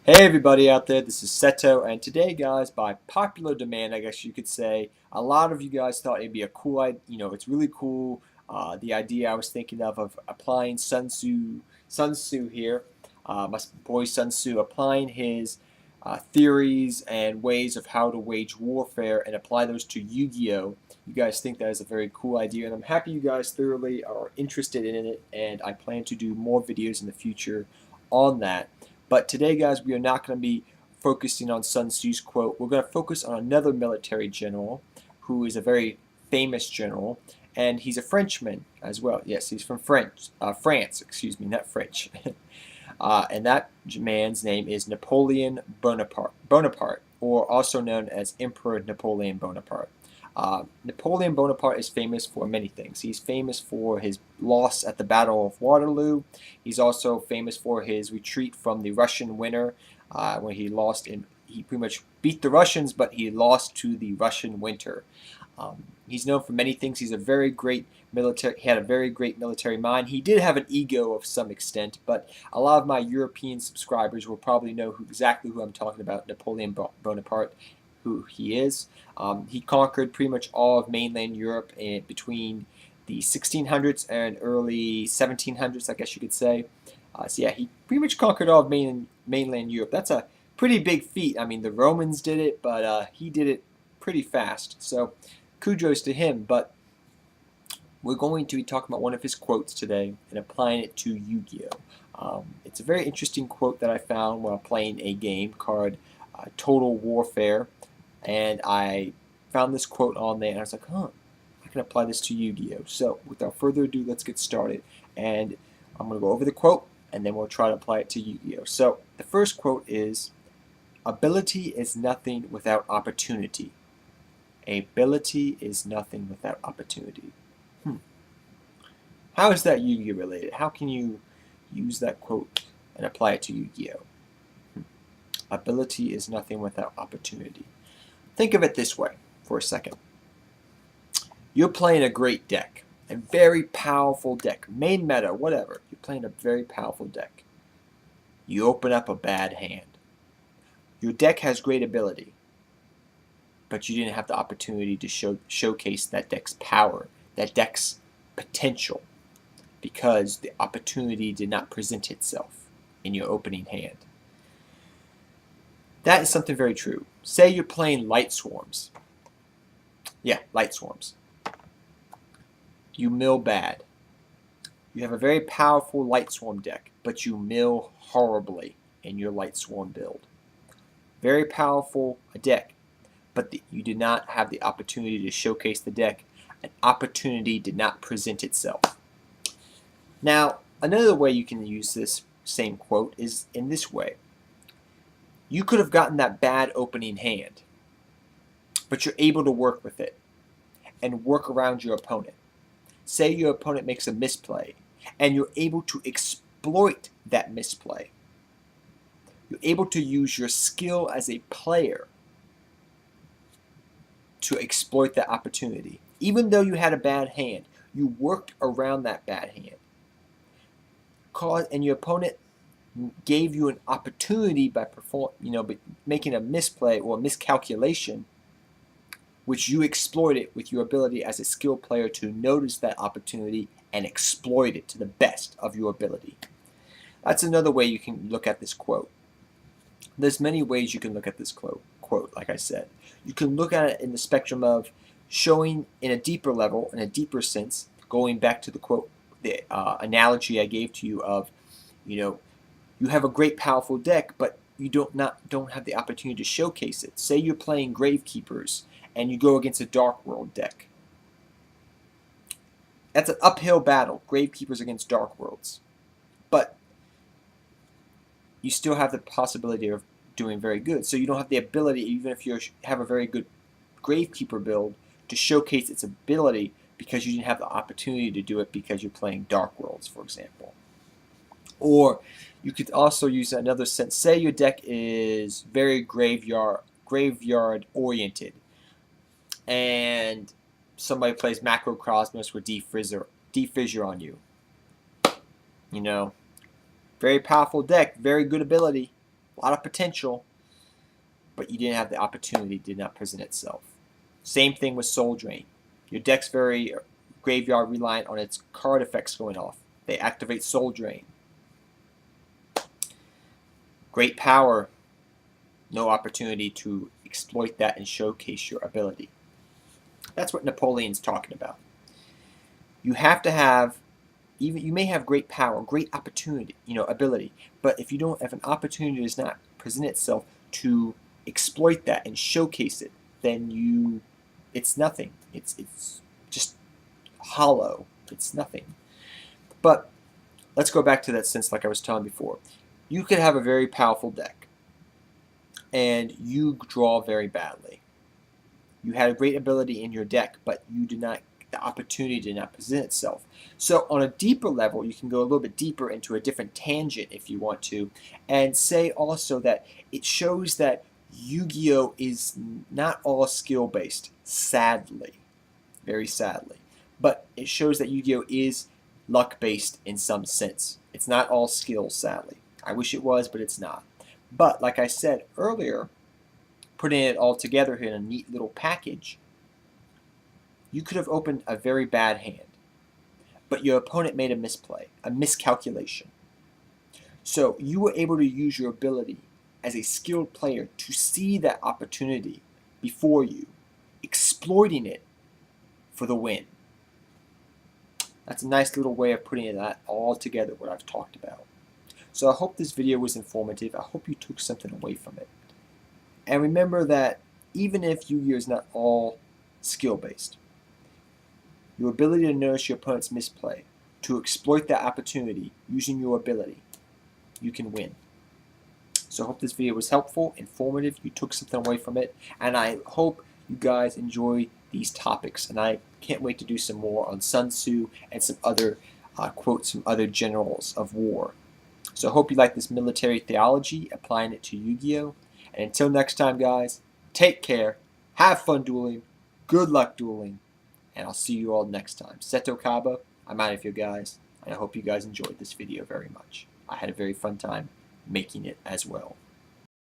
Hey everybody out there, this is Seto, and today guys, by popular demand, I guess you could say, a lot of you guys thought it'd be a cool idea, it's really cool, the idea I was thinking of applying Sun Tzu here, my boy Sun Tzu, applying his theories and ways of how to wage warfare and apply those to Yu-Gi-Oh! You guys think that is a very cool idea, and I'm happy you guys thoroughly are interested in it, and I plan to do more videos in the future on that. But today, guys, we are not going to be focusing on Sun Tzu's quote. We're going to focus on another military general who is a very famous general, and he's a Frenchman as well. Yes, he's from France, excuse me, not French. And that man's name is Napoleon Bonaparte, or also known as Emperor Napoleon Bonaparte. Napoleon Bonaparte is famous for many things. He's famous for his loss at the Battle of Waterloo. He's also famous for his retreat from the Russian winter, when he lost he pretty much beat the Russians, but he lost to the Russian winter. He's known for many things. He had a very great military mind. He did have an ego of some extent, but a lot of my European subscribers will probably know exactly who I'm talking about, Napoleon Bonaparte, who he is. He conquered pretty much all of mainland Europe between the 1600s and early 1700s, I guess you could say. So yeah, he pretty much conquered all of mainland Europe. That's a pretty big feat. I mean, the Romans did it, but he did it pretty fast. So kudos to him. But we're going to be talking about one of his quotes today and applying it to Yu-Gi-Oh! It's a very interesting quote that I found while playing a game called Total Warfare. And I found this quote on there, and I was like, I can apply this to Yu-Gi-Oh! So without further ado, let's get started. And I'm going to go over the quote, and then we'll try to apply it to Yu-Gi-Oh! So the first quote is, "Ability is nothing without opportunity. Ability is nothing without opportunity." How is that Yu-Gi-Oh! Related? How can you use that quote and apply it to Yu-Gi-Oh! Ability is nothing without opportunity. Think of it this way for a second. You're playing a great deck, a very powerful deck, main meta, whatever. You're playing a very powerful deck. You open up a bad hand. Your deck has great ability, but you didn't have the opportunity to showcase that deck's power, that deck's potential, because the opportunity did not present itself in your opening hand. That is something very true. Say you're playing Light Swarms. Yeah, Light Swarms. You mill bad. You have a very powerful Light Swarm deck, but you mill horribly in your Light Swarm build. Very powerful deck, but you did not have the opportunity to showcase the deck. An opportunity did not present itself. Now, another way you can use this same quote is in this way. You could have gotten that bad opening hand, but you're able to work with it and work around your opponent. Say your opponent makes a misplay, and you're able to exploit that misplay. You're able to use your skill as a player to exploit that opportunity. Even though you had a bad hand, you worked around that bad hand. And your opponent gave you an opportunity by making a misplay or a miscalculation, which you exploited with your ability as a skilled player to notice that opportunity and exploit it to the best of your ability. That's another way you can look at this quote. There's many ways you can look at this quote, like I said. You can look at it in the spectrum of showing in a deeper level, in a deeper sense, going back to the quote, the analogy I gave to you of, you have a great powerful deck, but you don't have the opportunity to showcase it. Say you're playing Gravekeepers and you go against a Dark World deck. That's an uphill battle, Gravekeepers against Dark Worlds. But you still have the possibility of doing very good. So you don't have the ability, even if you have a very good Gravekeeper build, to showcase its ability because you didn't have the opportunity to do it because you're playing Dark Worlds, for example. Or you could also use another sense. Say your deck is very graveyard oriented, and somebody plays Macrocosmos with Defissure on you. Very powerful deck, very good ability, A lot of potential, but you didn't have the opportunity, did not present itself. Same thing with Soul Drain. Your deck's very graveyard reliant on its card effects going off. They activate Soul Drain. Great power, no opportunity to exploit that and showcase your ability. That's what Napoleon's talking about. You have to have, even you may have great power, great opportunity, ability, but if you don't have an opportunity does not present itself to exploit that and showcase it, then it's nothing. It's just hollow. It's nothing. But let's go back to that sense like I was telling before. You could have a very powerful deck and you draw very badly. You had a great ability in your deck, but the opportunity did not present itself. So on a deeper level, you can go a little bit deeper into a different tangent if you want to, and say also that it shows that Yu-Gi-Oh! Is not all skill-based, sadly, very sadly. But it shows that Yu-Gi-Oh! Is luck-based in some sense. It's not all skill, sadly. I wish it was, but it's not. But like I said earlier, putting it all together in a neat little package, you could have opened a very bad hand, but your opponent made a misplay, a miscalculation. So you were able to use your ability as a skilled player to see that opportunity before you, exploiting it for the win. That's a nice little way of putting that all together, what I've talked about. So I hope this video was informative. I hope you took something away from it. And remember that even if Yu-Gi-Oh! Is not all skill-based, your ability to notice your opponent's misplay, to exploit that opportunity using your ability, you can win. So I hope this video was helpful, informative, you took something away from it, and I hope you guys enjoy these topics. And I can't wait to do some more on Sun Tzu and some other quotes from other generals of war. So I hope you like this military theology, applying it to Yu-Gi-Oh! And until next time, guys, take care, have fun dueling, good luck dueling, and I'll see you all next time. Seto Kaba, I'm out of here, guys, and I hope you guys enjoyed this video very much. I had a very fun time making it as well.